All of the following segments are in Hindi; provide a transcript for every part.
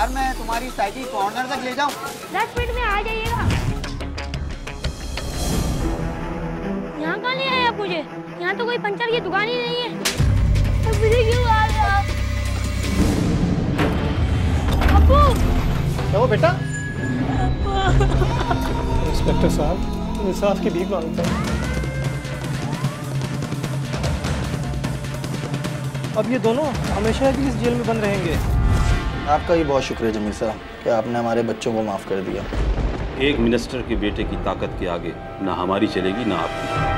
यार मैं तुम्हारी साइकिल कॉर्नर तक ले जाऊं? 10 मिनट में आ जाइएगा। यहाँ कहाँ ले आए आप मुझे? यहाँ तो कोई पंचर की दुकान ही नहीं है। तो मुझे क्यों आ रहे आप? अब्बू! क्या वो बेटा? इंस्पेक्टर साहब, इंसाफ की भीख मांगता हूँ। अब ये दोनों हमेशा की इस जेल में बंद रहेंगे। आपका ही बहुत शुक्रिया जमील साहब कि आपने हमारे बच्चों को माफ़ कर दिया। एक मिनिस्टर के बेटे की ताकत के आगे ना हमारी चलेगी ना आपकी।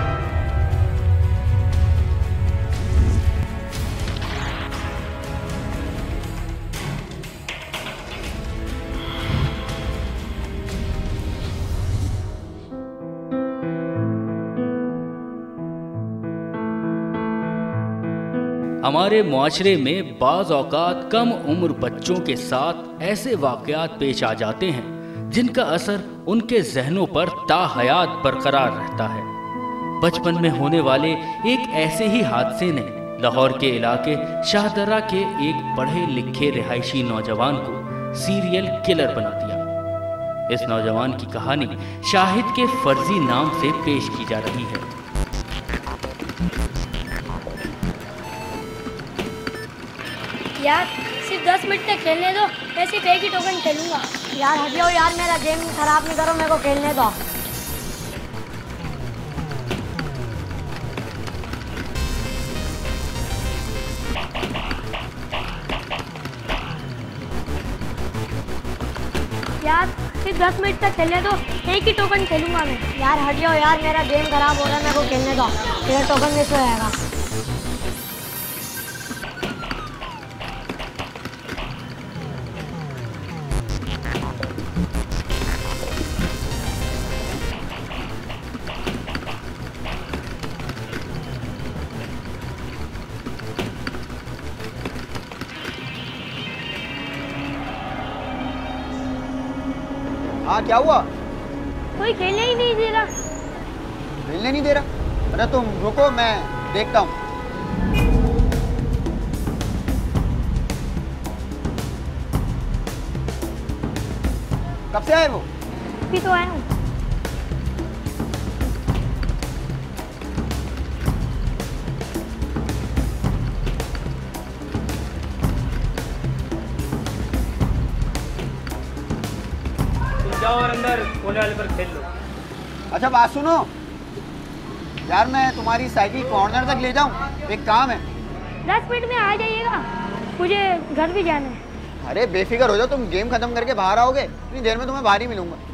हमारे मुआशरे में बाज़ औक़ात कम उम्र बच्चों के साथ ऐसे वाक़यात पेश आ जाते हैं जिनका असर उनके जहनों पर ताहयात बरकरार रहता है। बचपन में होने वाले एक ऐसे ही हादसे ने लाहौर के इलाके शाहदरा के एक पढ़े लिखे रिहायशी नौजवान को सीरियल किलर बना दिया। इस नौजवान की कहानी शाहिद के फर्जी नाम से पेश की जा रही है। यार सिर्फ 10 मिनट तक खेलने दो, मैं सिर्फ एक ही टोकन खेलूंगा। यार हट जाओ यार, मेरा गेम खराब नहीं करो, मेरे को खेलने दो। यार सिर्फ 10 मिनट तक खेलने दो, एक ही टोकन खेलूंगा मैं। यार हट जाओ यार, मेरा गेम खराब हो रहा है, मेरे को खेलने दो। मेरा टोकन मिस हो जाएगा। हाँ क्या हुआ? कोई खेलने ही नहीं दे रहा। खेलने नहीं दे रहा? अरे तुम रुको, मैं देखता हूँ। कब से आए वो? अभी तो आया हूँ। जाओ और अंदर कोने वाले पर खेल लो। अच्छा बात सुनो यार, मैं तुम्हारी साइकिल कॉर्नर तक ले जाऊं? एक काम है। 10 मिनट में आ जाइएगा, मुझे घर भी जाना है। अरे बेफिक्र हो जाओ, तुम गेम खत्म करके बाहर आओगे, इतनी देर में तुम्हें बाहर ही मिलूंगा।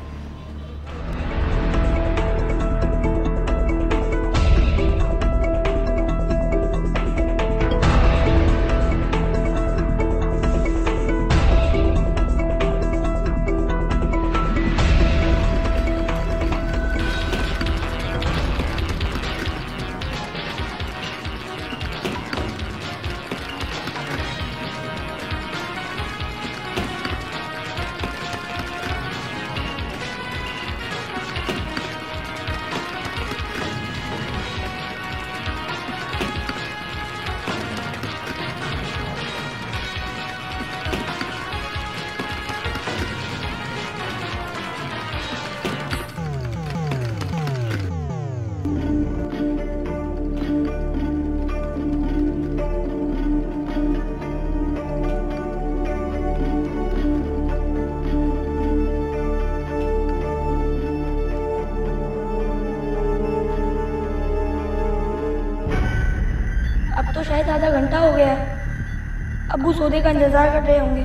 शायद आधा घंटा हो गया है। अब्बू सौदे का इंतज़ार कर रहे होंगे।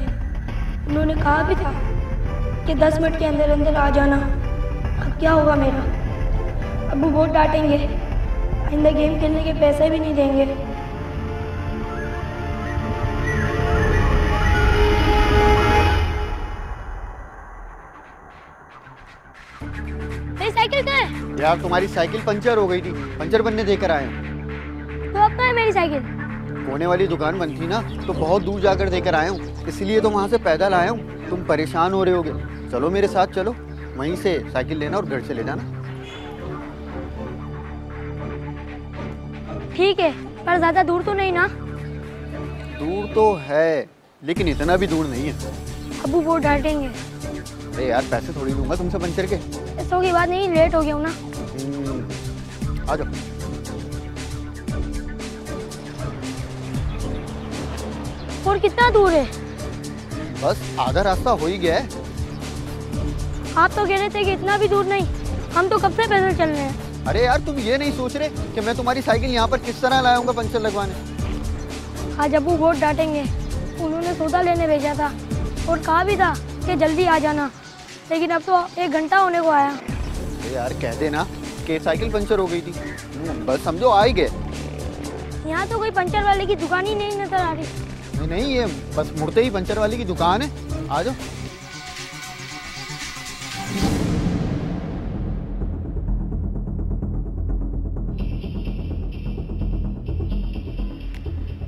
उन्होंने कहा भी था कि 10 मिनट के अंदर अंदर आ जाना। अब क्या होगा मेरा? अब्बू बहुत डांटेंगे, आइंदा गेम खेलने के पैसे भी नहीं देंगे। मेरी साइकिल कहाँ है? यार तुम्हारी साइकिल पंचर हो गई थी, पंचर बनने देकर आए हैं। तो अब कहाँ है मेरी साइकिल? कोने वाली दुकान बंद थी ना, तो बहुत दूर जाकर देकर आया हूँ, इसलिए तो वहाँ से पैदल आया हूँ। तुम परेशान हो रहे होगे, चलो मेरे साथ चलो, वहीं से साइकिल लेना और घर से ले जाना। ठीक है, पर ज़्यादा दूर तो नहीं ना? दूर तो है, लेकिन इतना भी दूर नहीं है। अब्बू बहुत डांटेंगे। अरे यार पैसे थोड़ी लूंगा तुमसे पंचर के। ऐसों की बात नहीं, लेट हो गया हूँ ना। आ जाओ। और कितना दूर है? बस आधा रास्ता हो ही गया है। आप तो कह रहे थे कि इतना भी दूर नहीं, हम तो कब से पैदल चल रहे हैं। अरे यार तुम ये नहीं सोच रहे कि मैं तुम्हारी साइकिल यहाँ पर किस तरह लाऊंगा पंचर लगवाने। आज अब्बू बहुत डांटेंगे। उन्होंने सौदा लेने भेजा था और कहा भी था कि जल्दी आ जाना, लेकिन अब तो 1 घंटा होने को आया। अरे यार कह देना कि साइकिल पंचर हो गई थी, बस समझो आ ही गए। यहाँ तो कोई पंचर वाले की दुकान ही नहीं नजर आ रही। नहीं ये बस मुड़ते ही पंचर वाली की दुकान है। आ जाओ।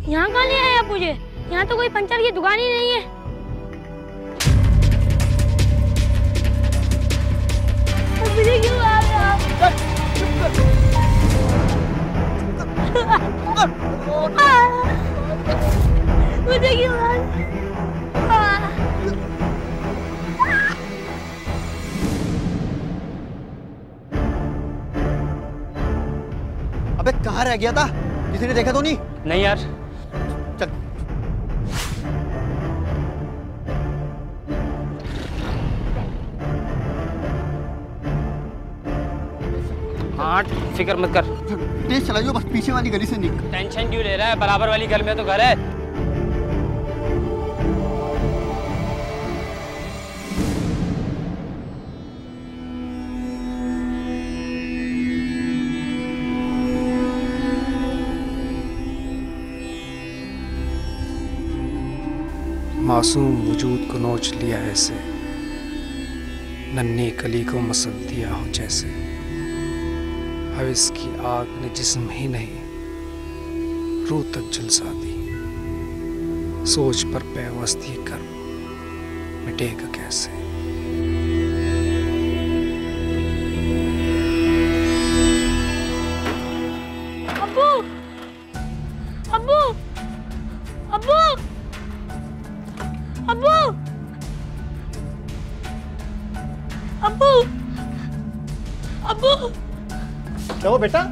यहाँ कहाँ ले आए आप मुझे? यहाँ तो कोई पंचर की दुकान ही नहीं है। मुझे क्यों आ रहा है? मुझे क्यों आ रहा है? अबे कहाँ रह गया था? किसी ने देखा तो नहीं? नहीं यार। चल। हाँ फिक्र मत कर। तेज चलाइयो, बस पीछे वाली गली से निकल। टेंशन क्यों ले रहा है? बराबर वाली गली में तो घर है। मासूम वजूद को नोच लिया ऐसे, नन्ही कली को मसल दिया हो जैसे। हविस की आग ने जिस्म ही नहीं रूह तक झुलसा दी। सोच पर पैवस्त ये कर्म मिटेगा कैसे? अब्बू, अब्बू, अब्बू, अब्बू, अब्बू, अब्बू। क्या वो बेटा?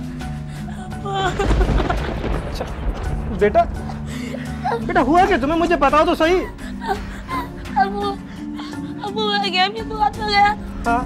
बेटा बेटा हुआ क्या तुम्हें? मुझे बताओ तो सही। अब्बू, अब्बू मैं गेम की दुकान पे गया। हाँ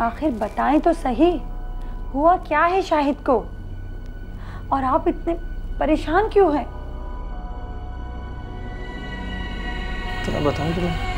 आखिर बताएं तो सही, हुआ क्या है शाहिद को? और आप इतने परेशान क्यों हैं? क्या बताऊं तुम्हें?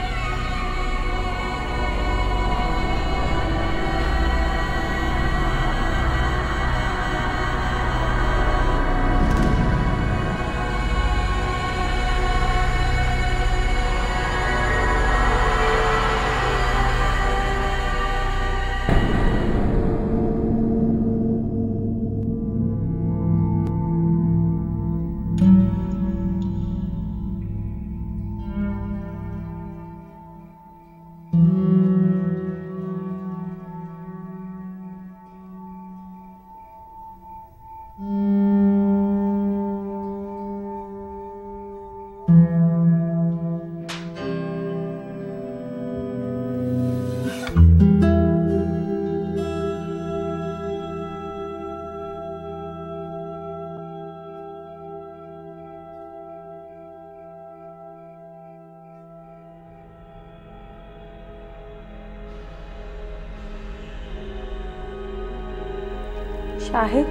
शाहिद,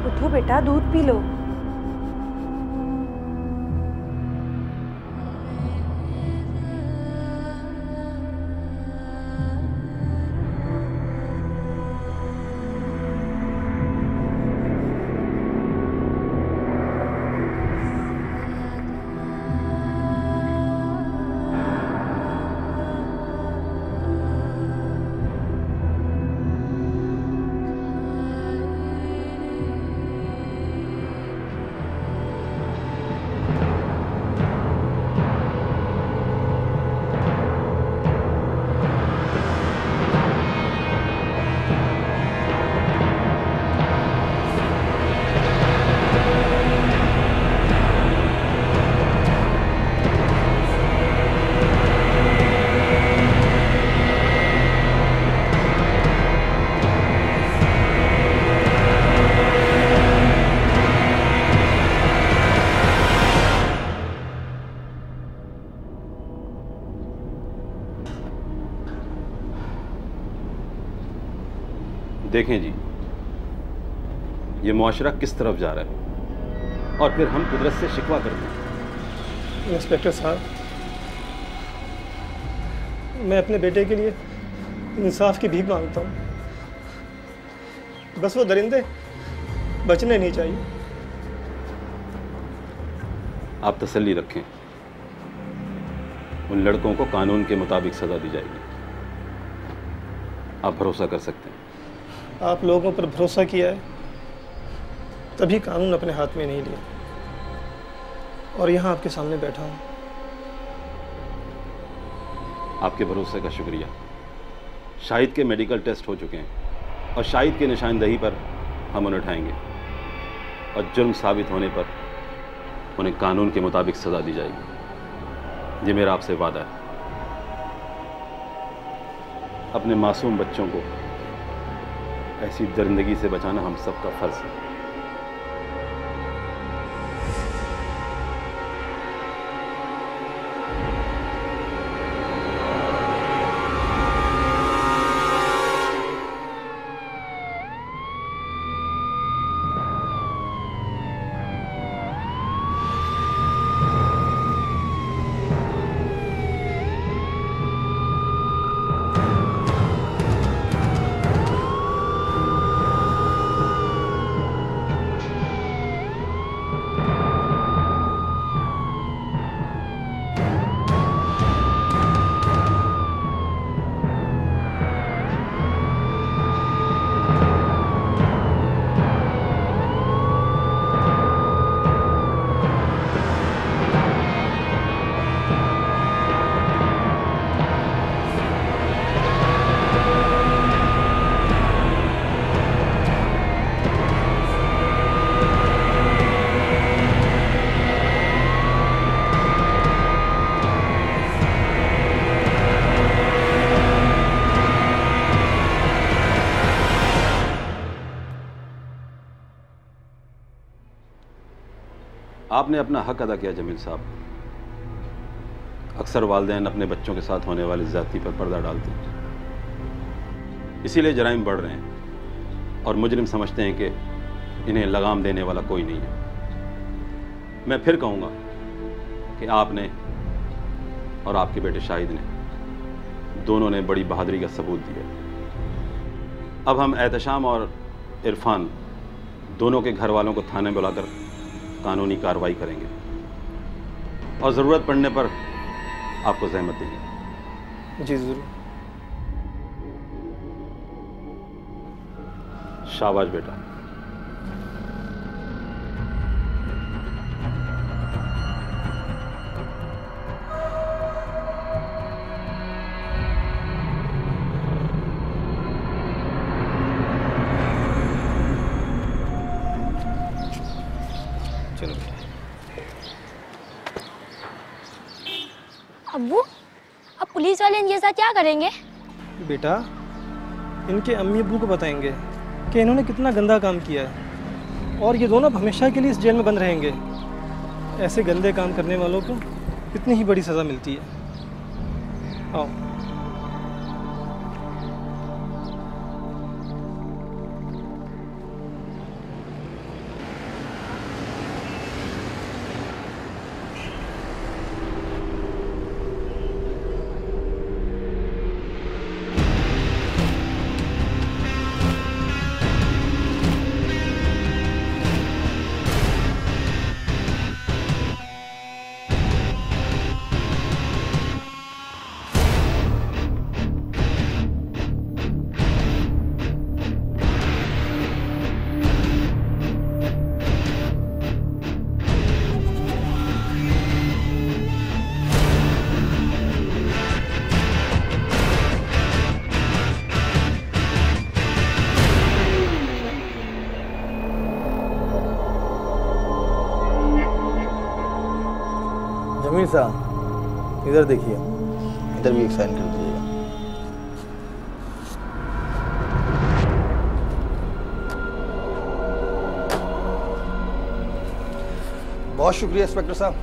उठो बेटा, दूध पी लो। देखें जी, ये मुआशरा किस तरफ जा रहा है और फिर हम कुदरत से शिकवा करते हैं। इंस्पेक्टर साहब, मैं अपने बेटे के लिए इंसाफ की भीख मांगता हूँ। बस वो दरिंदे बचने नहीं चाहिए। आप तसल्ली रखें, उन लड़कों को कानून के मुताबिक सजा दी जाएगी। आप भरोसा कर सकते हैं। आप लोगों पर भरोसा किया है, तभी कानून अपने हाथ में नहीं लिया और यहाँ आपके सामने बैठा हूँ। आपके भरोसे का शुक्रिया। शाहिद के मेडिकल टेस्ट हो चुके हैं और शाहिद की निशानदही पर हम उन्हें उठाएंगे और जुर्म साबित होने पर उन्हें कानून के मुताबिक सजा दी जाएगी। ये मेरा आपसे वादा है। अपने मासूम बच्चों को ऐसी दरिंदगी से बचाना हम सबका फर्ज है। आपने अपना हक अदा किया जमील साहब। अक्सर वालिदैन अपने बच्चों के साथ होने वाली ज़्यादती पर पर्दा डालते हैं, इसीलिए जराइम बढ़ रहे हैं और मुजरिम समझते हैं कि इन्हें लगाम देने वाला कोई नहीं है। मैं फिर कहूँगा कि आपने और आपके बेटे शाहिद ने दोनों ने बड़ी बहादुरी का सबूत दिया। अब हम एहतशाम और इरफान दोनों के घर वालों को थाने बुलाकर कानूनी कार्रवाई करेंगे और ज़रूरत पड़ने पर आपको ज़हमत देंगे। जी ज़रूर। शाबाश बेटा। अब्बू, अब पुलिस वाले इनके साथ क्या करेंगे? बेटा, इनके अम्मी अब्बू को बताएंगे कि इन्होंने कितना गंदा काम किया है और ये दोनों हमेशा के लिए इस जेल में बंद रहेंगे। ऐसे गंदे काम करने वालों को कितनी ही बड़ी सज़ा मिलती है। आओ। साहब इधर देखिए, इधर भी एक साइन कर दीजिएगा। बहुत शुक्रिया इंस्पेक्टर साहब,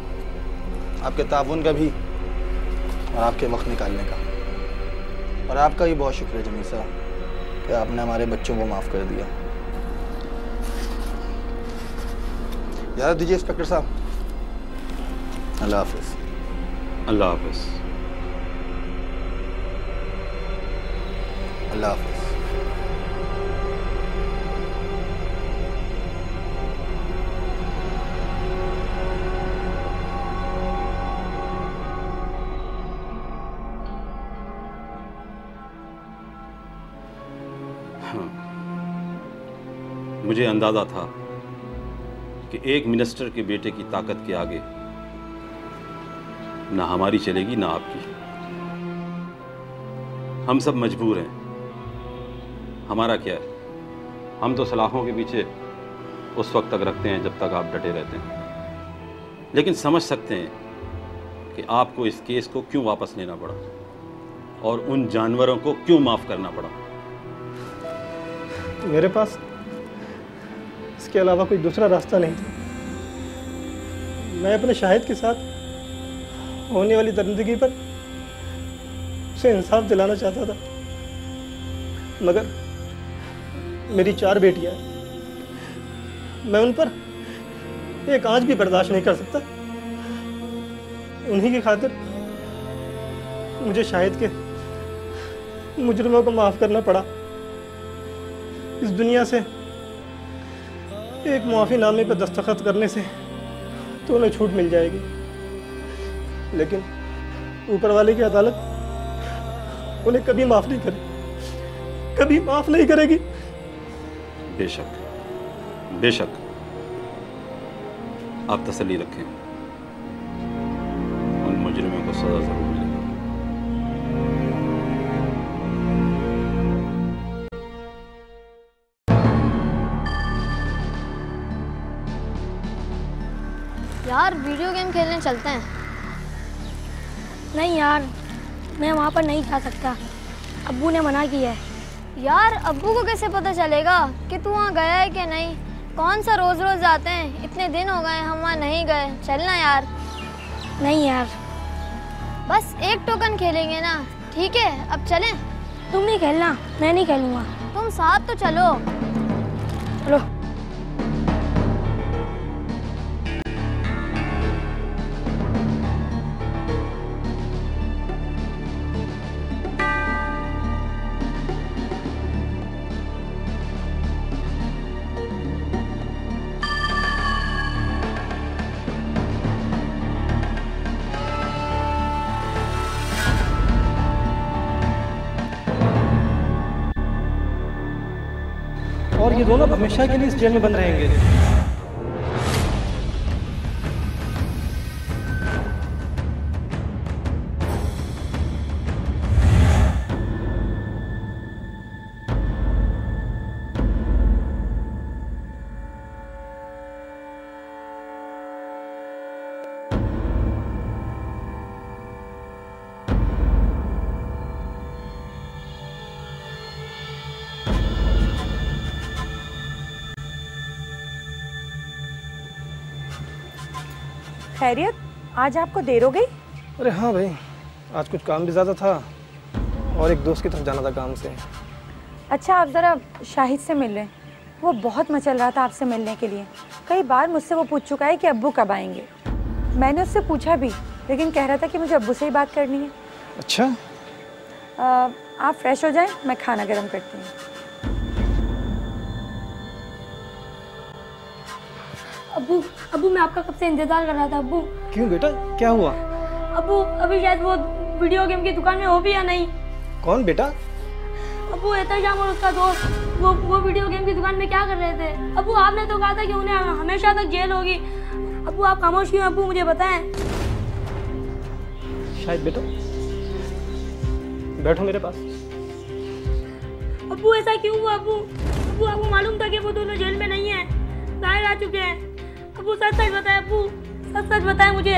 आपके ताउन का भी और आपके वक्त निकालने का, और आपका भी बहुत शुक्रिया जमील साहब कि आपने हमारे बच्चों को माफ़ कर दिया। इजाज़त दीजिए इंस्पेक्टर साहब, अल्लाह हाफिज़। अल्लाह हाफिज़। अल्लाह हाफिज़। मुझे अंदाज़ा था कि एक मिनिस्टर के बेटे की ताकत के आगे ना हमारी चलेगी ना आपकी। हम सब मजबूर हैं, हमारा क्या है, हम तो सलाखों के पीछे उस वक्त तक रखते हैं जब तक आप डटे रहते हैं। लेकिन समझ सकते हैं कि आपको इस केस को क्यों वापस लेना पड़ा और उन जानवरों को क्यों माफ़ करना पड़ा। मेरे पास इसके अलावा कोई दूसरा रास्ता नहीं था। मैं अपने शाहिद के साथ होने वाली दरिंदगी पर उसे इंसाफ दिलाना चाहता था, मगर मेरी 4 बेटियां हैं, मैं उन पर एक आंच भी बर्दाश्त नहीं कर सकता। उन्हीं की खातिर मुझे शाहिद के मुजरिमों को माफ़ करना पड़ा। इस दुनिया से एक मुआफ़ीनामे पर दस्तखत करने से तो उन्हें छूट मिल जाएगी, लेकिन ऊपर वाले की अदालत उन्हें कभी माफ़ नहीं करेगी, कभी माफ़ नहीं करेगी। बेशक बेशक, आप तसल्ली रखें, उन मुजरिमों को सज़ा ज़रूर मिलेगी। यार वीडियो गेम खेलने चलते हैं। नहीं यार, मैं वहाँ पर नहीं जा सकता, अब्बू ने मना किया है। यार अब्बू को कैसे पता चलेगा कि तू वहाँ गया है कि नहीं? कौन सा रोज़ रोज़ जाते हैं, इतने दिन हो गए हम वहाँ नहीं गए। चलना यार। नहीं यार, बस एक टोकन खेलेंगे ना, ठीक है? अब चलें। तुम नहीं खेलना, मैं नहीं खेलूँगा। तुम साथ तो चलो। चलो। और ये दोनों हमेशा के लिए इस जेल में बंद रहेंगे। खैरियत, आज आपको देर हो गई? अरे हाँ भाई, आज कुछ काम भी ज़्यादा था और एक दोस्त की तरफ जाना था काम से। अच्छा, आप ज़रा शाहिद से मिल लें, वो बहुत मचल रहा था आपसे मिलने के लिए। कई बार मुझसे वो पूछ चुका है कि अब्बू कब आएंगे। मैंने उससे पूछा भी, लेकिन कह रहा था कि मुझे अब्बू से ही बात करनी है। अच्छा, आप फ्रेश हो जाएं, मैं खाना गर्म करती हूँ। अब्बू, अब्बू मैं आपका कब से इंतजार कर रहा था अब्बू। क्यों बेटा, क्या हुआ? अब्बू अभी शायद वो वीडियो गेम की दुकान में हो भी या नहीं। कौन बेटा? अब्बू एहतशाम और उसका दोस्त वो वीडियो गेम की दुकान में क्या कर रहे थे? अब्बू आपने तो कहा था कि उन्हें हमेशा तक जेल होगी। अब्बू आप खामोश क्यों? अब्बू मुझे बताएं। शायद बेटा, बैठो मेरे पास। अब्बू ऐसा क्यों हुआ? अब्बू अब्बू आपको मालूम था कि वो दोनों जेल में नहीं है, बाहर आ चुके हैं। अब्बू सच सच बताएं, अब्बू सच सच बताएं मुझे।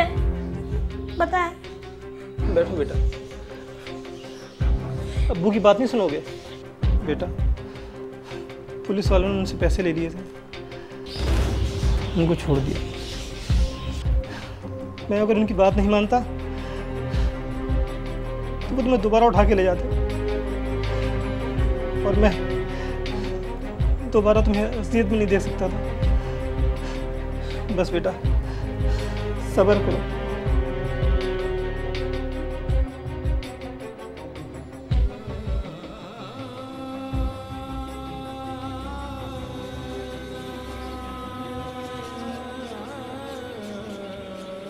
बताएं। बैठो बेटा। अब्बू की बात नहीं सुनोगे? बेटा, पुलिस वालों ने उनसे पैसे ले लिए थे, उनको छोड़ दिया। मैं अगर उनकी बात नहीं मानता तो वो तुम्हें दोबारा उठा के ले जाते और मैं दोबारा तुम्हें असलियत भी नहीं दे सकता था। बस बेटा, सब्र करो।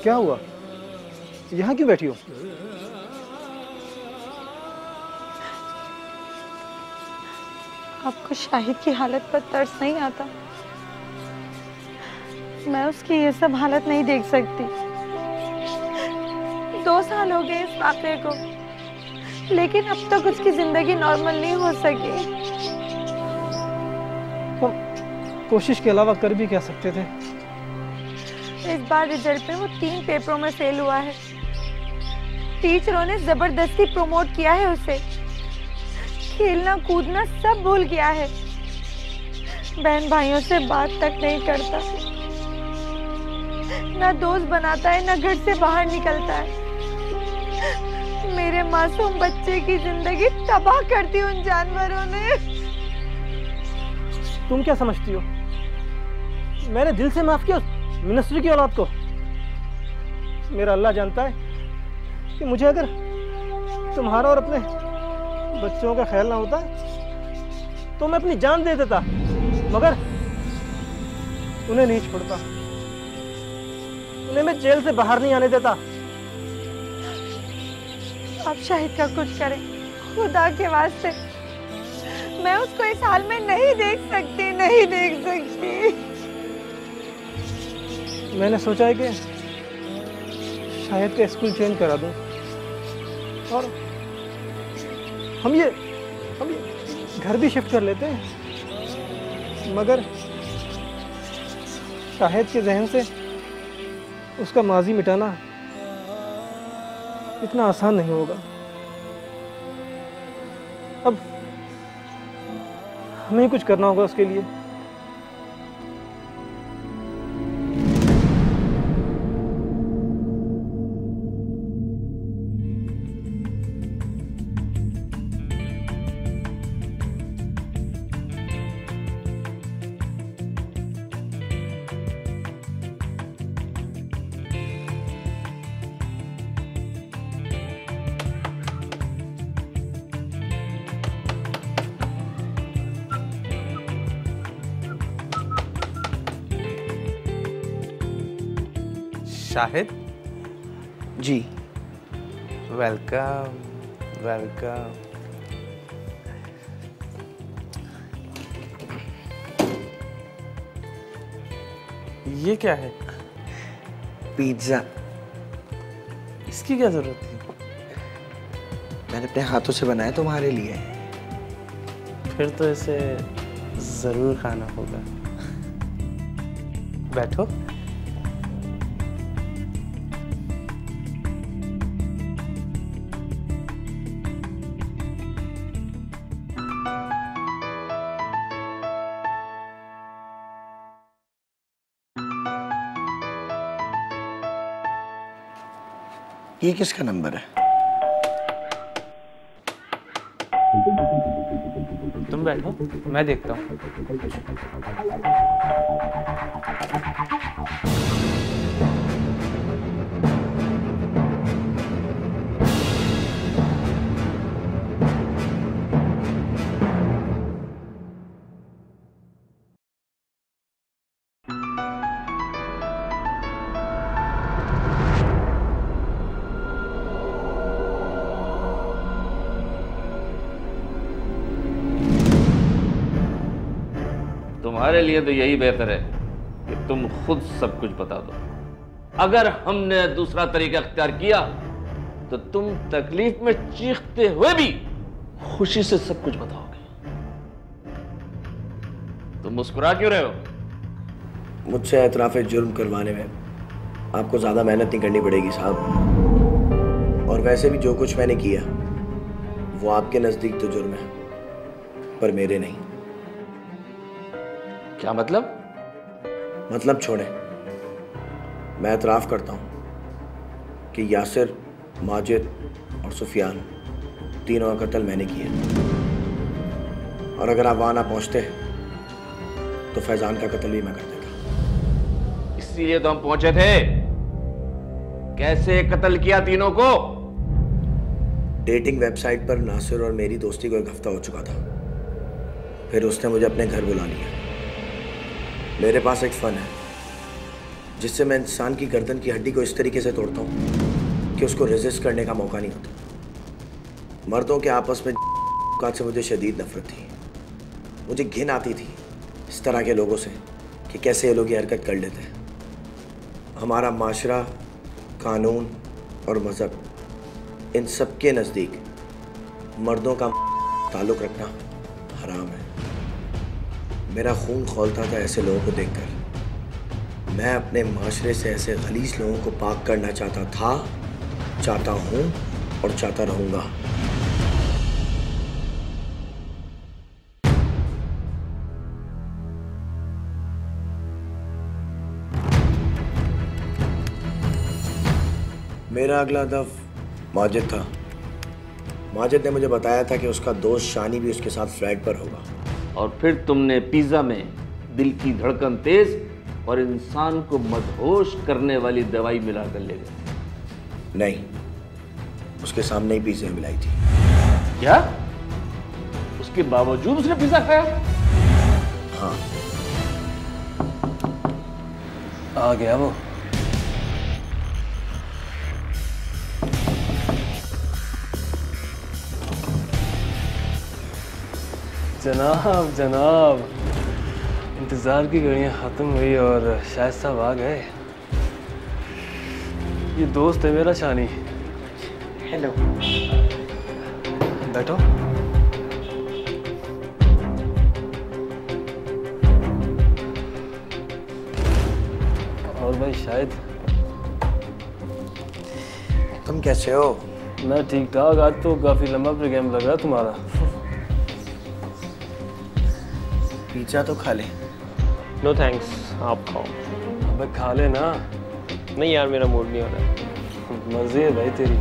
क्या हुआ? यहाँ क्यों बैठी हो? आपको शाहिद की हालत पर तरस नहीं आता? मैं उसकी ये सब हालत नहीं देख सकती। 2 साल हो गए इस वाक़े को, लेकिन अब तक उसकी जिंदगी नॉर्मल नहीं हो सकी। कोशिश के अलावा कर भी क्या सकते थे? इस बार रिजल्ट में वो 3 पेपरों में फेल हुआ है। टीचरों ने जबरदस्ती प्रमोट किया है उसे। खेलना कूदना सब भूल गया है। बहन भाइयों से बात तक नहीं करता, ना दोस्त बनाता है, ना घर से बाहर निकलता है। मेरे मासूम बच्चे की जिंदगी तबाह कर दी उन जानवरों ने। तुम क्या समझती हो? मैंने दिल से माफ किया मिनिस्ट्री की औलाद को। मेरा अल्लाह जानता है कि मुझे अगर तुम्हारा और अपने बच्चों का ख्याल ना होता तो मैं अपनी जान दे देता, मगर उन्हें नहीं छोड़ता, उन्हें मैं जेल से बाहर नहीं आने देता। आप शाहिद का कुछ करें, खुदा के वास्ते। मैं उसको इस हाल में नहीं देख सकती, नहीं देख सकती। मैंने सोचा है कि शाहिद का स्कूल चेंज करा दूं और हम ये घर भी शिफ्ट कर लेते हैं, मगर शाहिद के जहन से उसका माजी मिटाना इतना आसान नहीं होगा। अब हमें कुछ करना होगा उसके लिए। शाहिद जी। Welcome welcome. ये क्या है? पिज्जा। इसकी क्या जरूरत थी? मैंने अपने हाथों से बनाया तुम्हारे लिए। फिर तो इसे जरूर खाना होगा। बैठो। ये किसका नंबर है? तुम बैठो, मैं देखता हूँ। तुम्हारे लिए तो यही बेहतर है कि तुम खुद सब कुछ बता दो। अगर हमने दूसरा तरीका अख्तियार किया तो तुम तकलीफ में चीखते हुए भी खुशी से सब कुछ बताओगे। तुम मुस्कुरा क्यों रहे हो? मुझसे एतराफ़ जुर्म करवाने में आपको ज़्यादा मेहनत नहीं करनी पड़ेगी साहब। वैसे भी जो कुछ मैंने किया वो आपके नजदीक तो जुर्म है, पर मेरे नहीं। क्या मतलब? मतलब छोड़े, मैं एतराफ़ करता हूँ कि यासिर, माजिद और सुफियान तीनों का कत्ल मैंने किया। और अगर आप वहां ना पहुंचते तो फैजान का कत्ल भी मैं कर देता। इसलिए तो हम पहुंचे थे। कैसे कत्ल किया तीनों को? डेटिंग वेबसाइट पर नासिर और मेरी दोस्ती को 1 हफ्ता हो चुका था। फिर उसने मुझे अपने घर बुला लिया। मेरे पास एक फन है जिससे मैं इंसान की गर्दन की हड्डी को इस तरीके से तोड़ता हूँ कि उसको रेजिस्ट करने का मौका नहीं होता। मर्दों के आपस में से मुझे शदीद नफरत थी। मुझे घिन आती थी इस तरह के लोगों से कि कैसे ये लोग ये हरकत कर लेते हैं। हमारा माशरा, कानून और मज़हब, इन सब के नज़दीक मर्दों का ताल्लुक़ रखना हराम है। मेरा खून खौलता था ऐसे लोगों को देखकर। मैं अपने माशरे से ऐसे गलीज़ लोगों को पाक करना चाहता था, चाहता हूँ और चाहता रहूँगा। मेरा अगला हदफ माजिद था। माजिद ने मुझे बताया था कि उसका दोस्त शानी भी उसके साथ फ्लाइट पर होगा। और फिर तुमने पिज़्ज़ा में दिल की धड़कन तेज और इंसान को मदहोश करने वाली दवाई मिलाकर ले गए। नहीं, उसके सामने ही पिज़्ज़ा मिलाई थी। क्या? उसके बावजूद उसने पिज़्ज़ा खाया? हाँ। आ गया वो। जनाब जनाब, इंतज़ार की घड़ियाँ ख़त्म हुई और शाहिद साहब आ गए। ये दोस्त है मेरा शानी। हेलो। बैठो। और भाई शाहिद, तुम कैसे हो? मैं ठीक ठाक। आज तो काफ़ी लंबा प्रोग्राम लग रहा है तुम्हारा। पिज़्ज़ा तो खा ले। नो थैंक्स, आप खाओ। अबे खा ले ना। नहीं यार, मेरा मूड नहीं हो रहा। मज़े है भाई तेरी।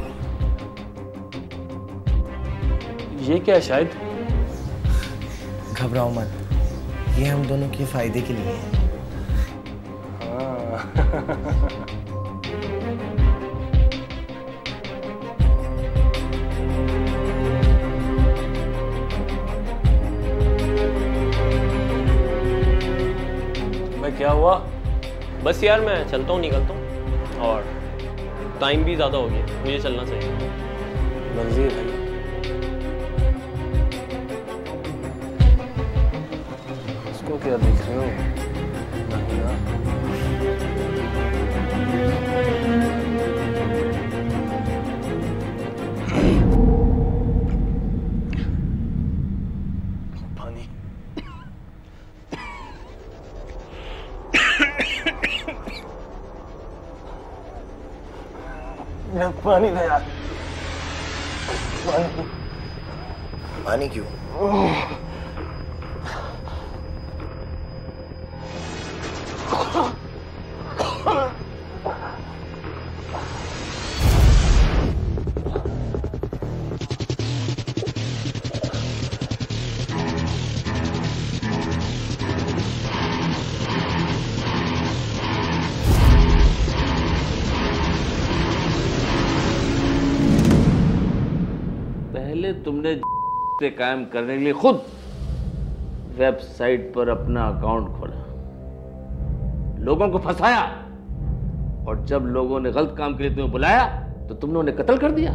ये क्या है शायद? घबराओ मत, ये हम दोनों के फायदे के लिए है। हाँ। क्या हुआ? बस यार मैं चलता हूँ, निकलता हूँ और टाइम भी ज़्यादा हो गया, मुझे चलना चाहिए। मर्जी है भाई। उसको क्या देख रहे हो? पानी दे यार। पानी क्यों? तुमने से कायम करने के लिए खुद वेबसाइट पर अपना अकाउंट खोला, लोगों को फंसाया, और जब लोगों ने गलत काम के लिए तुम्हें बुलाया तो तुमने उन्हें कत्ल कर दिया।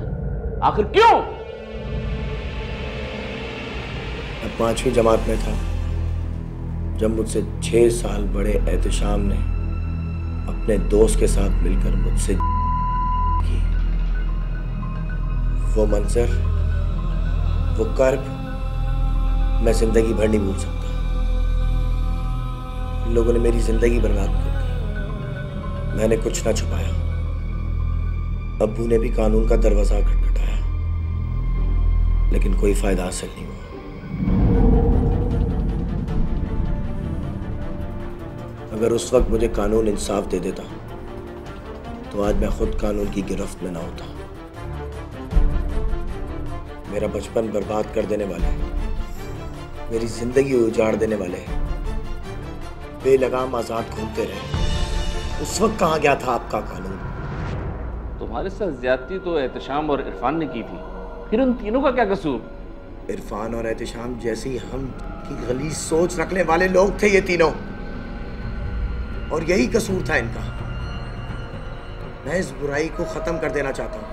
आखिर क्यों? मैं 5वीं जमात में था जब मुझसे 6 साल बड़े एहतशाम ने अपने दोस्त के साथ मिलकर मुझसे की। वो मंजर, वो कर्ब मैं जिंदगी भर नहीं भूल सकता। इन लोगों ने मेरी जिंदगी बर्बाद कर दी। मैंने कुछ ना छुपाया, अब्बू ने भी कानून का दरवाजा खटखटाया, लेकिन कोई फायदा हासिल नहीं हुआ। अगर उस वक्त मुझे कानून इंसाफ दे देता तो आज मैं खुद कानून की गिरफ्त में ना होता। मेरा बचपन बर्बाद कर देने वाले, मेरी जिंदगी उजाड़ देने वाले बेलगाम आजाद घूमते रहे। उस वक्त कहाँ गया था आपका कानून? तुम्हारे साथ ज्यादती तो एहतशाम और इरफान ने की थी, फिर उन तीनों का क्या कसूर? इरफान और एहतशाम जैसी हम की गलीज सोच रखने वाले लोग थे ये तीनों, और यही कसूर था इनका। मैं इस बुराई को खत्म कर देना चाहता हूँ।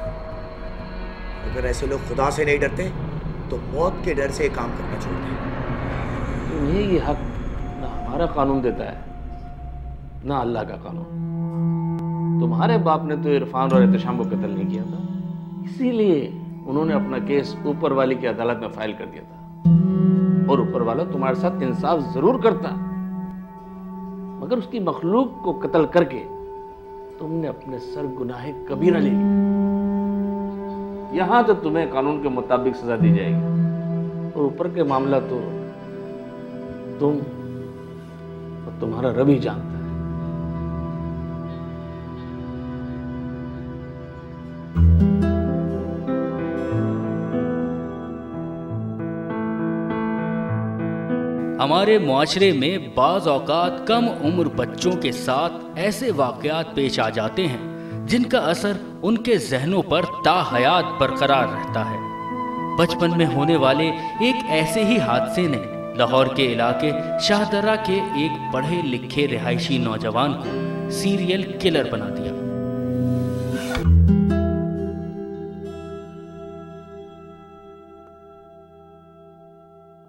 अगर ऐसे लोग खुदा से नहीं डरते तो मौत के डर से काम करना छोड़ दें। तुम्हें ये हक ना हमारा कानून देता है ना अल्लाह का कानून। तुम्हारे बाप ने तो इरफान और एहतशाम को कत्ल नहीं किया था, इसीलिए उन्होंने अपना केस ऊपर वाली की अदालत में फाइल कर दिया था। और ऊपर वाला तुम्हारे साथ इंसाफ जरूर करता, मगर उसकी मखलूक को कत्ल करके तुमने अपने सर गुनाह कबीरा ले लिया। यहां तो तुम्हें कानून के मुताबिक सजा दी जाएगी, और ऊपर के मामला तो तुम और तुम्हारा रब ही जानता है। हमारे मुआशरे में बाज़ औक़ात कम उम्र बच्चों के साथ ऐसे वाक़यात पेश आ जाते हैं जिनका असर उनके जहनों पर ताहयात बरकरार रहता है। बचपन में होने वाले एक ऐसे ही हादसे ने लाहौर के इलाके शाहदरा के एक पढ़े लिखे रिहायशी नौजवान को सीरियल किलर बना दिया।